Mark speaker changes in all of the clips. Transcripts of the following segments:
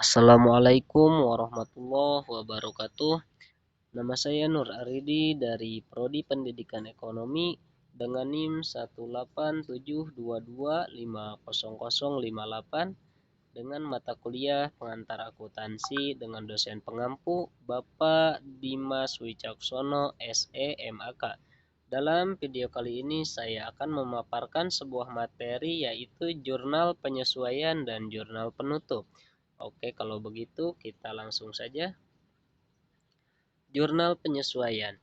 Speaker 1: Assalamualaikum warahmatullahi wabarakatuh. Nama saya Nur Aridi dari Prodi Pendidikan Ekonomi dengan NIM 18722500058 dengan mata kuliah pengantar akuntansi dengan dosen pengampu Bapak Dimas Wicaksono SE MAK. Dalam video kali ini saya akan memaparkan sebuah materi yaitu jurnal penyesuaian dan jurnal penutup. Oke, kalau begitu kita langsung saja. Jurnal penyesuaian.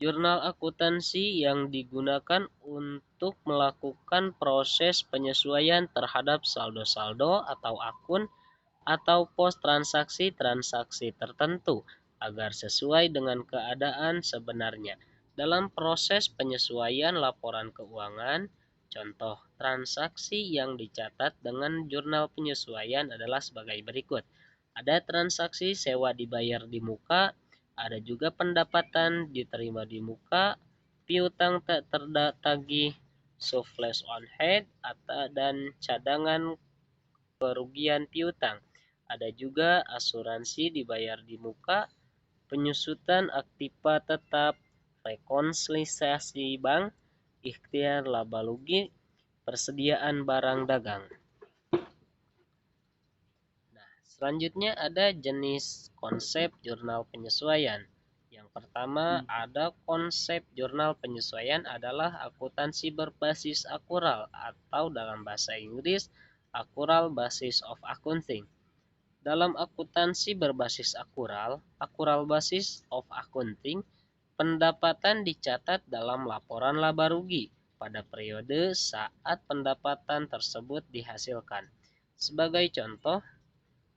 Speaker 1: Jurnal akuntansi yang digunakan untuk melakukan proses penyesuaian terhadap saldo-saldo atau akun atau pos transaksi-transaksi tertentu agar sesuai dengan keadaan sebenarnya. Dalam proses penyesuaian laporan keuangan, contoh transaksi yang dicatat dengan jurnal penyesuaian adalah sebagai berikut. Ada transaksi sewa dibayar di muka, ada juga pendapatan diterima di muka, piutang tak tertagih, surplus on hand, dan cadangan kerugian piutang. Ada juga asuransi dibayar di muka, penyusutan aktiva tetap, rekonsiliasi bank, ikhtiar laba rugi, persediaan barang dagang. Selanjutnya ada jenis konsep jurnal penyesuaian. Yang pertama ada konsep jurnal penyesuaian adalah akuntansi berbasis akural atau dalam bahasa Inggris Accrual Basis of Accounting. Dalam akuntansi berbasis Accrual Basis of Accounting, pendapatan dicatat dalam laporan laba rugi pada periode saat pendapatan tersebut dihasilkan. Sebagai contoh,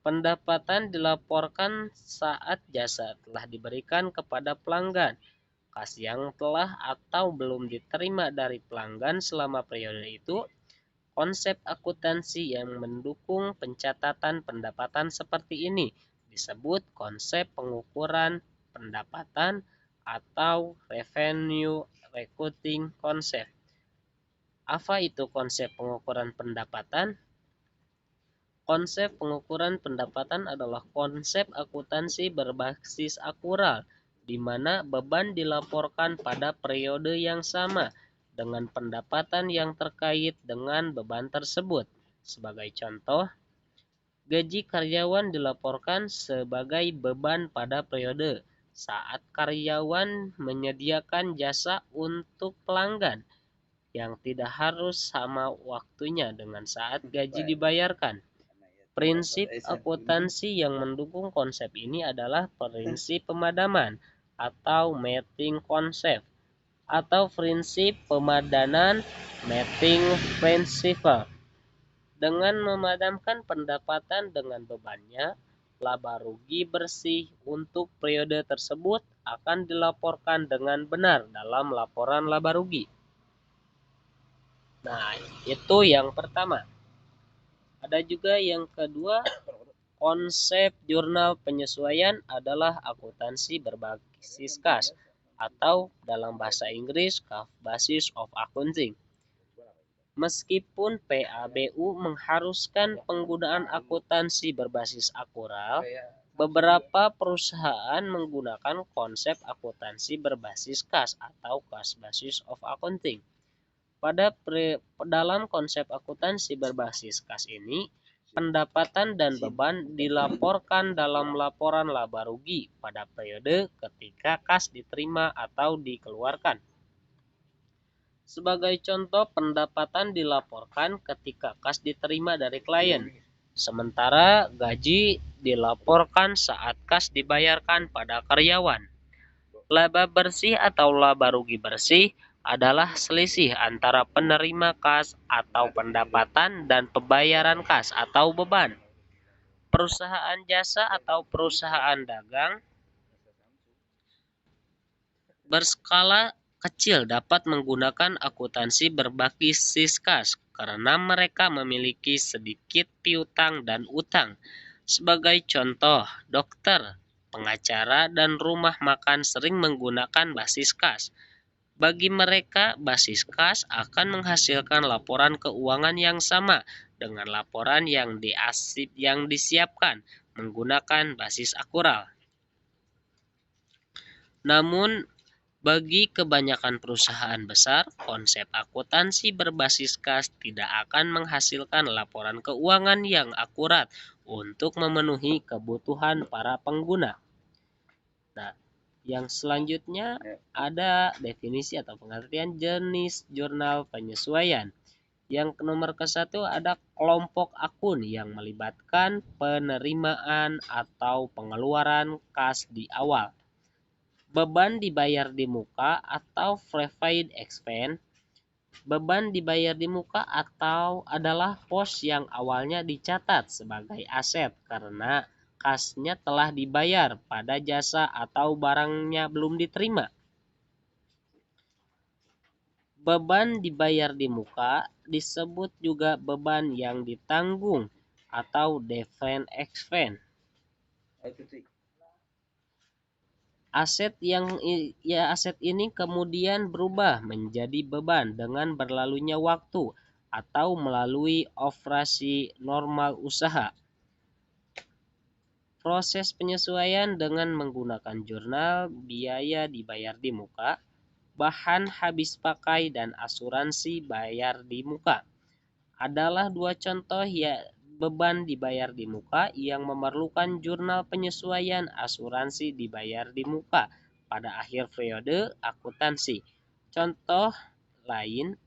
Speaker 1: pendapatan dilaporkan saat jasa telah diberikan kepada pelanggan, kas yang telah atau belum diterima dari pelanggan selama periode itu. Konsep akuntansi yang mendukung pencatatan pendapatan seperti ini disebut konsep pengukuran pendapatan atau revenue recording concept. Apa itu konsep pengukuran pendapatan? Konsep pengukuran pendapatan adalah konsep akuntansi berbasis akural, di mana beban dilaporkan pada periode yang sama dengan pendapatan yang terkait dengan beban tersebut. Sebagai contoh, gaji karyawan dilaporkan sebagai beban pada periode saat karyawan menyediakan jasa untuk pelanggan yang tidak harus sama waktunya dengan saat gaji dibayarkan. Prinsip akuntansi yang mendukung konsep ini adalah prinsip pemadaman atau mapping concept atau prinsip pemadanan mapping principle. Dengan memadamkan pendapatan dengan bebannya, laba rugi bersih untuk periode tersebut akan dilaporkan dengan benar dalam laporan laba rugi. Nah, itu yang pertama. Ada juga yang kedua, konsep jurnal penyesuaian adalah akuntansi berbasis kas atau dalam bahasa Inggris Curve Basis of Accounting. Meskipun PABU mengharuskan penggunaan akuntansi berbasis akural, beberapa perusahaan menggunakan konsep akuntansi berbasis kas atau Cash Basis of Accounting. Dalam konsep akuntansi berbasis kas ini, pendapatan dan beban dilaporkan dalam laporan laba rugi pada periode ketika kas diterima atau dikeluarkan. Sebagai contoh, pendapatan dilaporkan ketika kas diterima dari klien, sementara gaji dilaporkan saat kas dibayarkan pada karyawan. Laba bersih atau laba rugi bersih adalah selisih antara penerima kas atau pendapatan dan pembayaran kas atau beban. Perusahaan jasa atau perusahaan dagang berskala kecil dapat menggunakan akuntansi berbasis kas karena mereka memiliki sedikit piutang dan utang. Sebagai contoh, dokter, pengacara, dan rumah makan sering menggunakan basis kas. Bagi mereka, basis kas akan menghasilkan laporan keuangan yang sama dengan laporan yang disiapkan menggunakan basis akural. Namun, bagi kebanyakan perusahaan besar, konsep akuntansi berbasis kas tidak akan menghasilkan laporan keuangan yang akurat untuk memenuhi kebutuhan para pengguna. Nah, yang selanjutnya ada definisi atau pengertian jenis jurnal penyesuaian. Yang nomor ke-1 ada kelompok akun yang melibatkan penerimaan atau pengeluaran kas di awal. Beban dibayar di muka atau prepaid expense. Beban dibayar di muka atau adalah pos yang awalnya dicatat sebagai aset karena kasnya telah dibayar pada jasa atau barangnya belum diterima. Beban dibayar di muka disebut juga beban yang ditanggung atau deferred expense. Aset ini kemudian berubah menjadi beban dengan berlalunya waktu atau melalui operasi normal usaha. Proses penyesuaian dengan menggunakan jurnal biaya dibayar di muka, bahan habis pakai dan asuransi bayar di muka adalah dua contoh beban dibayar di muka yang memerlukan jurnal penyesuaian asuransi dibayar di muka pada akhir periode akuntansi. Contoh lain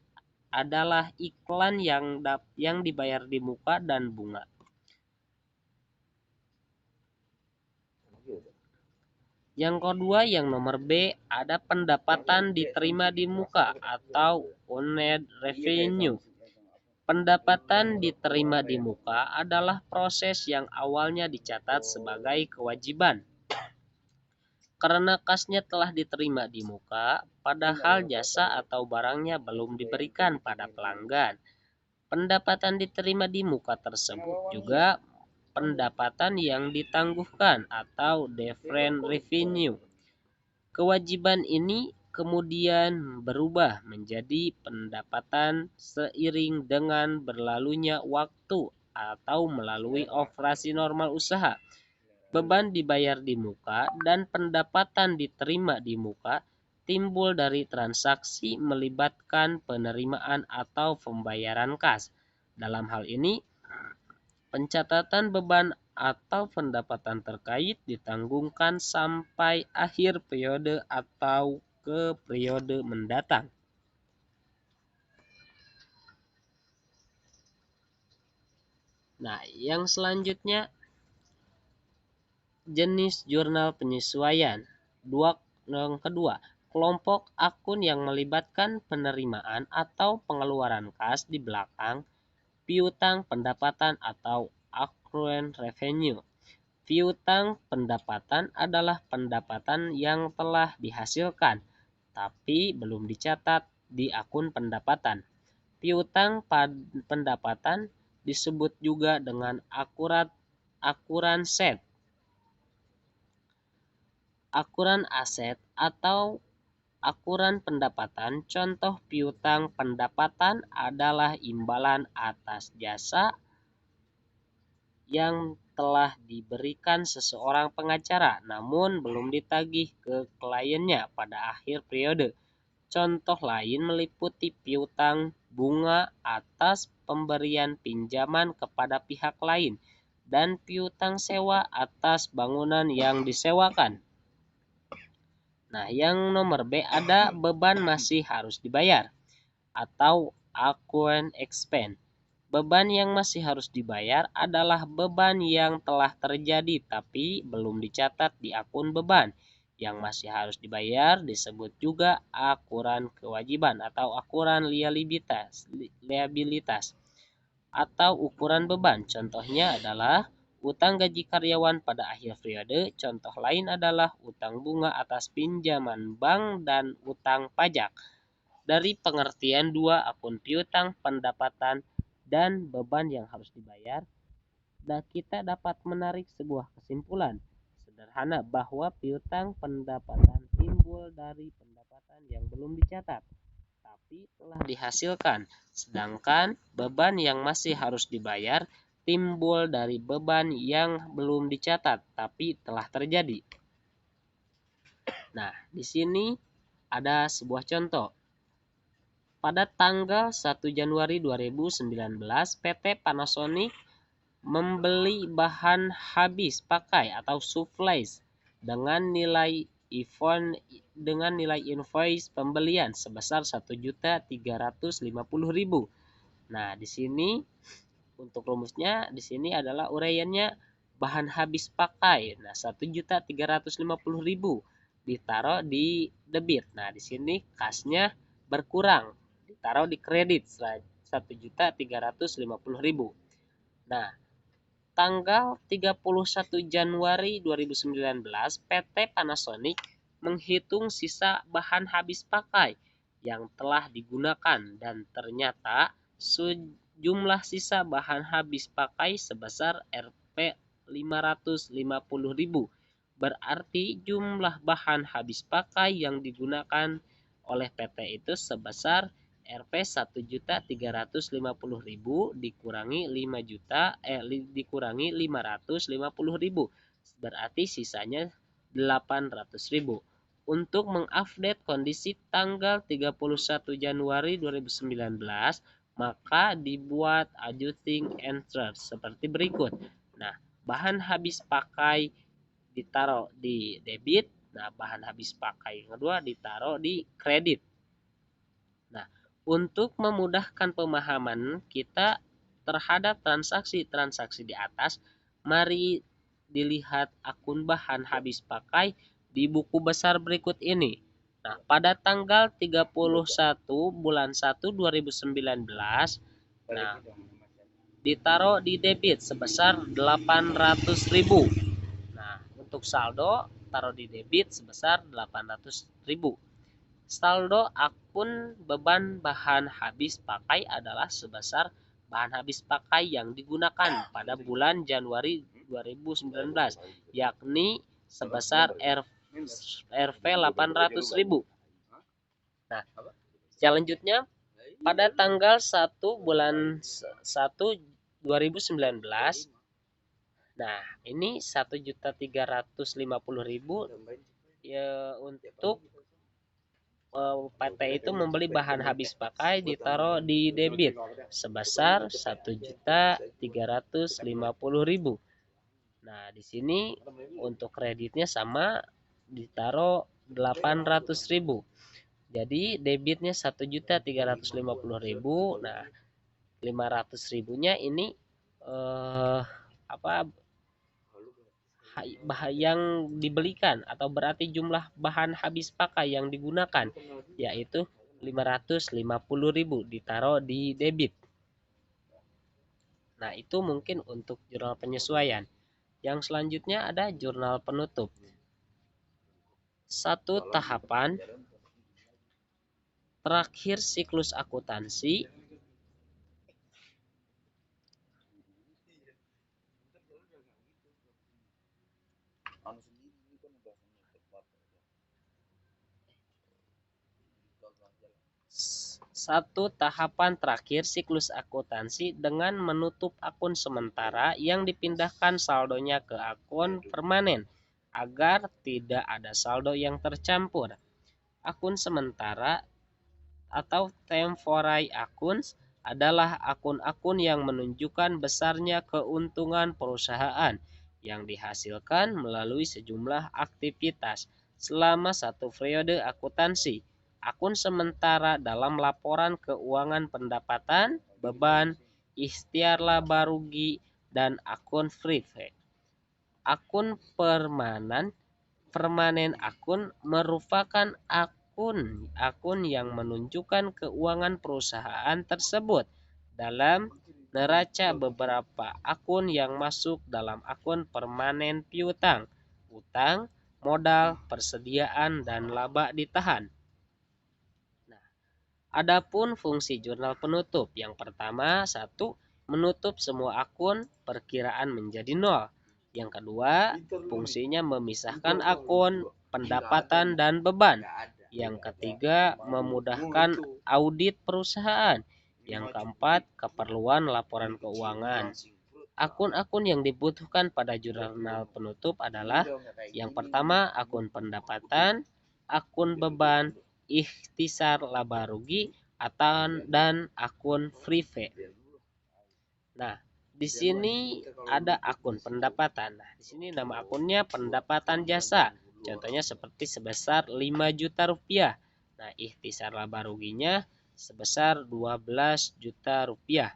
Speaker 1: adalah iklan yang dibayar di muka dan bunga. Yang kedua, yang nomor B, ada pendapatan diterima di muka atau unearned revenue. Pendapatan diterima di muka adalah proses yang awalnya dicatat sebagai kewajiban karena kasnya telah diterima di muka, padahal jasa atau barangnya belum diberikan pada pelanggan. Pendapatan diterima di muka tersebut juga pendapatan yang ditangguhkan atau deferred revenue. Kewajiban ini kemudian berubah menjadi pendapatan seiring dengan berlalunya waktu atau melalui operasi normal usaha. Beban dibayar di muka dan pendapatan diterima di muka timbul dari transaksi melibatkan penerimaan atau pembayaran kas. Dalam hal ini, pencatatan beban atau pendapatan terkait ditanggungkan sampai akhir periode atau ke periode mendatang. Nah, yang selanjutnya jenis jurnal penyesuaian. Yang kedua, kelompok akun yang melibatkan penerimaan atau pengeluaran kas di belakang piutang pendapatan atau accrued revenue. Piutang pendapatan adalah pendapatan yang telah dihasilkan tapi belum dicatat di akun pendapatan. Piutang pendapatan disebut juga dengan akuran aset atau akuran pendapatan. Contoh piutang pendapatan adalah imbalan atas jasa yang telah diberikan seseorang pengacara namun belum ditagih ke kliennya pada akhir periode. Contoh lain meliputi piutang bunga atas pemberian pinjaman kepada pihak lain dan piutang sewa atas bangunan yang disewakan. Nah, yang nomor B ada beban masih harus dibayar atau accrued expense. Beban yang masih harus dibayar adalah beban yang telah terjadi tapi belum dicatat di akun beban. Yang masih harus dibayar disebut juga akuran kewajiban atau akuran liabilitas atau ukuran beban. Contohnya adalah utang gaji karyawan pada akhir periode. Contoh lain adalah utang bunga atas pinjaman bank dan utang pajak. Dari pengertian dua akun piutang pendapatan dan beban yang harus dibayar, nah kita dapat menarik sebuah kesimpulan sederhana bahwa piutang pendapatan timbul dari pendapatan pendapatan yang belum dicatat tapi telah dihasilkan, sedangkan beban yang masih harus dibayar timbul dari beban yang belum dicatat tapi telah terjadi. Nah, di sini ada sebuah contoh. Pada tanggal 1 Januari 2019, PT Panasonic membeli bahan habis pakai atau supplies dengan nilai invoice pembelian sebesar 1.350.000. Nah, di sini untuk rumusnya di sini adalah uraiannya bahan habis pakai. Nah, 1.350.000 ditaruh di debit. Nah, di sini kasnya berkurang, ditaruh di kredit 1.350.000. Nah, tanggal 31 Januari 2019, PT Panasonic menghitung sisa bahan habis pakai yang telah digunakan dan ternyata jumlah sisa bahan habis pakai sebesar Rp 550.000. Berarti jumlah bahan habis pakai yang digunakan oleh PT itu sebesar Rp 1.350.000 dikurangi 550.000 berarti sisanya 800.000. Untuk mengupdate kondisi tanggal 31 Januari 2019, maka dibuat adjusting entry seperti berikut. Nah, bahan habis pakai ditaruh di debit, nah bahan habis pakai yang kedua ditaruh di kredit. Nah, untuk memudahkan pemahaman kita terhadap transaksi-transaksi di atas, mari dilihat akun bahan habis pakai di buku besar berikut ini. Nah, pada tanggal 31 bulan 1 2019, nah, ditaruh di debit sebesar 800.000. Nah, untuk saldo taruh di debit sebesar 800.000. Saldo akun beban bahan habis pakai adalah sebesar bahan habis pakai yang digunakan pada bulan Januari 2019, yakni sebesar Rp 800.000. Nah, selanjutnya pada tanggal 1 bulan 1 2019, nah ini 1.350.000 ya, untuk PT itu membeli bahan habis pakai ditaruh di debit sebesar 1.350.000. Nah, di sini untuk kreditnya sama ditaruh 800.000. Jadi debitnya 1.350.000. Nah, 500.000-nya ini yang dibelikan atau berarti jumlah bahan habis pakai yang digunakan yaitu 550.000 ditaruh di debit. Nah, itu mungkin untuk jurnal penyesuaian. Yang selanjutnya ada jurnal penutup. Satu tahapan terakhir siklus akuntansi dengan menutup akun sementara yang dipindahkan saldonya ke akun permanen agar tidak ada saldo yang tercampur. Akun sementara atau temporary accounts adalah akun-akun yang menunjukkan besarnya keuntungan perusahaan yang dihasilkan melalui sejumlah aktivitas selama satu periode akuntansi. Akun sementara dalam laporan keuangan pendapatan, beban, ikhtiar laba rugi, dan akun private. Akun permanen akun merupakan akun yang menunjukkan keuangan perusahaan tersebut dalam neraca. Beberapa akun yang masuk dalam akun permanen piutang, utang, modal, persediaan, dan laba ditahan. Nah, adapun fungsi jurnal penutup yang pertama, 1. Menutup semua akun perkiraan menjadi 0. Yang kedua, fungsinya memisahkan akun pendapatan dan beban. Yang ketiga, memudahkan audit perusahaan. Yang keempat, keperluan laporan keuangan. Akun-akun yang dibutuhkan pada jurnal penutup adalah yang pertama, akun pendapatan, akun beban, ikhtisar laba rugi, dan akun prive. Nah, di sini ada akun pendapatan. Nah, di sini nama akunnya pendapatan jasa. Contohnya seperti sebesar 5 juta rupiah. Nah, ikhtisar laba ruginya sebesar 12 juta rupiah.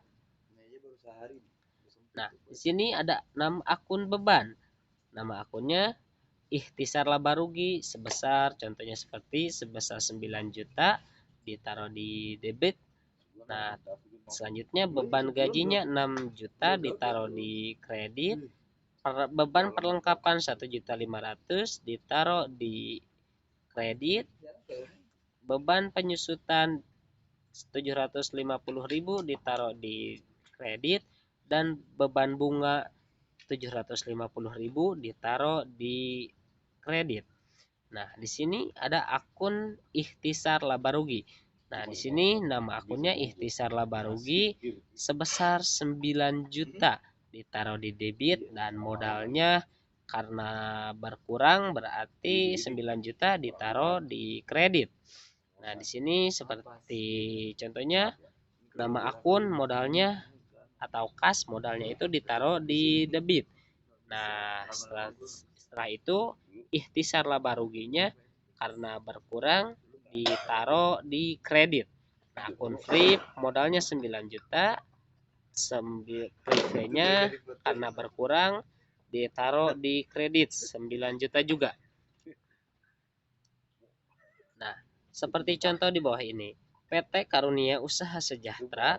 Speaker 1: Nah, di sini ada nama akun beban. Nama akunnya ikhtisar laba rugi sebesar, contohnya seperti sebesar 9 juta ditaruh di debit. Nah, selanjutnya beban gajinya 6 juta ditaruh di kredit. Beban perlengkapan 1.500.000 ditaruh di kredit. Beban penyusutan 750.000 ditaruh di kredit, dan beban bunga 750.000 ditaruh di kredit. Nah, di sini ada akun ikhtisar laba rugi. Nah, di sini nama akunnya ikhtisar laba rugi sebesar 9 juta ditaruh di debit, dan modalnya karena berkurang berarti 9 juta ditaruh di kredit. Nah, di sini seperti contohnya nama akun modalnya atau kas modalnya itu ditaruh di debit. Nah, setelah itu ikhtisar laba ruginya karena berkurang ditaruh di kredit. Nah, akun free modalnya 9 juta, privenya karena berkurang ditaruh di kredit 9 juta juga. Nah, seperti contoh di bawah ini, PT Karunia Usaha Sejahtera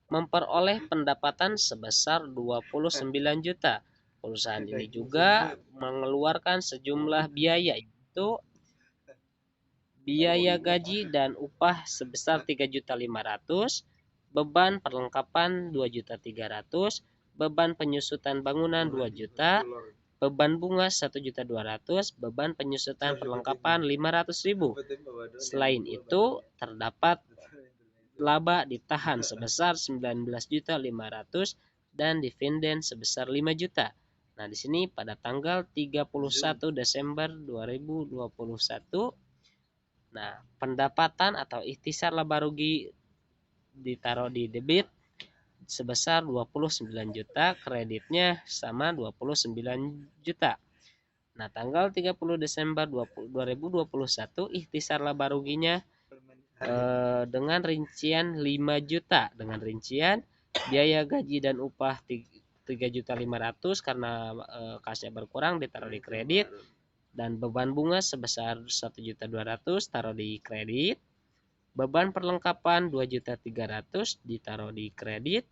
Speaker 1: memperoleh pendapatan sebesar 29 juta. Perusahaan ini juga mengeluarkan sejumlah biaya, yaitu biaya gaji dan upah sebesar 3.500.000, beban perlengkapan 2.300.000, beban penyusutan bangunan 2 juta, beban bunga 1.200.000, beban penyusutan perlengkapan 500.000. Selain itu, terdapat laba ditahan sebesar 19.500.000 dan dividen sebesar 5 juta. Nah, di sini pada tanggal 31 Desember 2021, nah, pendapatan atau ikhtisar laba rugi ditaruh di debit sebesar 29 juta, kreditnya sama 29 juta. Nah, tanggal 30 Desember 2021 ikhtisar laba ruginya dengan rincian 5 juta, dengan rincian biaya gaji dan upah 3.500.000 karena kasnya berkurang ditaruh di kredit, dan beban bunga sebesar 1.200.000 taruh di kredit, beban perlengkapan 2.300.000 ditaruh di kredit,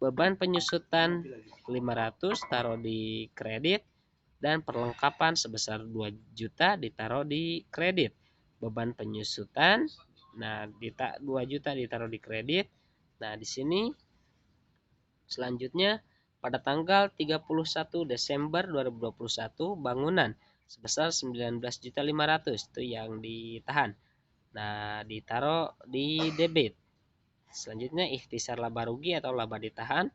Speaker 1: beban penyusutan 500 taruh di kredit, dan perlengkapan sebesar 2 juta ditaruh di kredit. Beban penyusutan 2 juta ditaruh di kredit. Nah, di sini selanjutnya pada tanggal 31 Desember 2021 bangunan sebesar 19.500.000 itu yang ditahan. Nah, ditaruh di debit. Selanjutnya ikhtisar laba rugi atau laba ditahan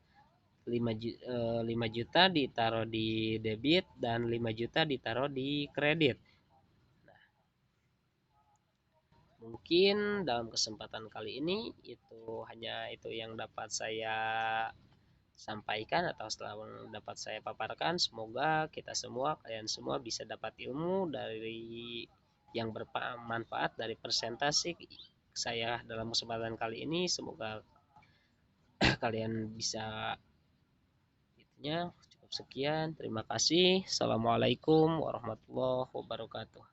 Speaker 1: 5 juta ditaruh di debit dan 5 juta ditaruh di kredit. Nah, mungkin dalam kesempatan kali ini hanya itu yang dapat saya sampaikan atau dapat saya paparkan. Semoga kalian semua bisa dapat ilmu dari yang bermanfaat dari presentasi saya dalam kesempatan kali ini. Semoga kalian bisa cukup sekian. Terima kasih. Assalamualaikum warahmatullahi wabarakatuh.